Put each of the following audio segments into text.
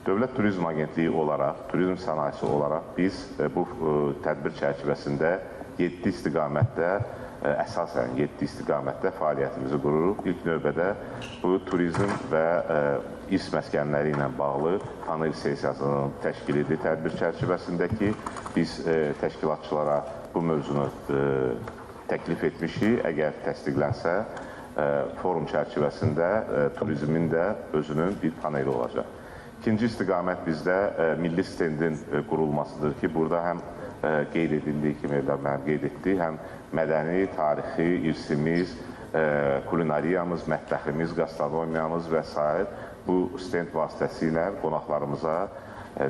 Dövlət Turizm Agentliyi olaraq, turizm sənayesi olaraq biz bu tədbir çərçivəsində 7 istiqamətdə, əsasən 7 istiqamətdə fəaliyyətimizi qururuq. İlk növbədə bu turizm və irs məskənləri ilə bağlı panel sessiyasının təşkilidir tədbir çərçivəsində ki, biz təşkilatçılara bu mövzunu təklif etmişik. Əgər təsdiqlənsə, forum çərçivəsində turizmin də özünün bir paneli olacaq. İkinci istiqamət bizdə milli stendin qurulmasıdır ki, burada həm qeyd edildiyi kimi, mən qeyd etdik, həm mədəni, tarixi, irsimiz, kulinariyamız, mətbəximiz, gastronomiyamız və s. bu stend vasitəsilə qonaqlarımıza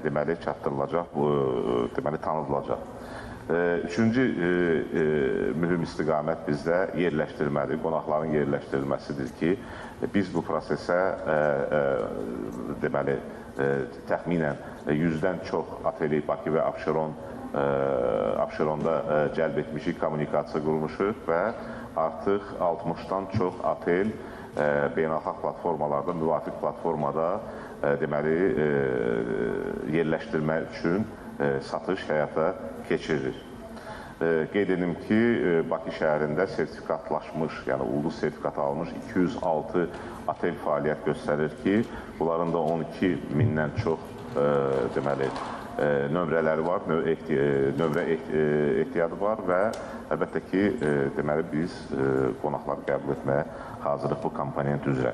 deməli çatdırılacaq, deməli tanıdılacaq. Üçüncü mühüm istiqamət bizdə yerləşdirmədir, qonaqların yerləşdirilməsidir ki, biz bu prosesə deməli təxminən 100-dən çox ateli Bakı və Abşeronda cəlb etmişik, kommunikasiya qurmuşuq və artıq 60-dan çox atel beynəlxalq platformalarda, müvafiq platformada deməli yerləşdirmə üçün satış həyata keçirilir. Qeyd edim ki, Bakı şəhərində sertifikatlaşmış, yəni ulduz sertifikatı almış 206 atel fəaliyyət göstərir ki, bunların da 12 mindən çox deməli nömrələri var, nömrə ehtiyadı var və əlbəttə ki, deməli biz qonaqları qəbul etməyə hazırıq bu komponent üzrə.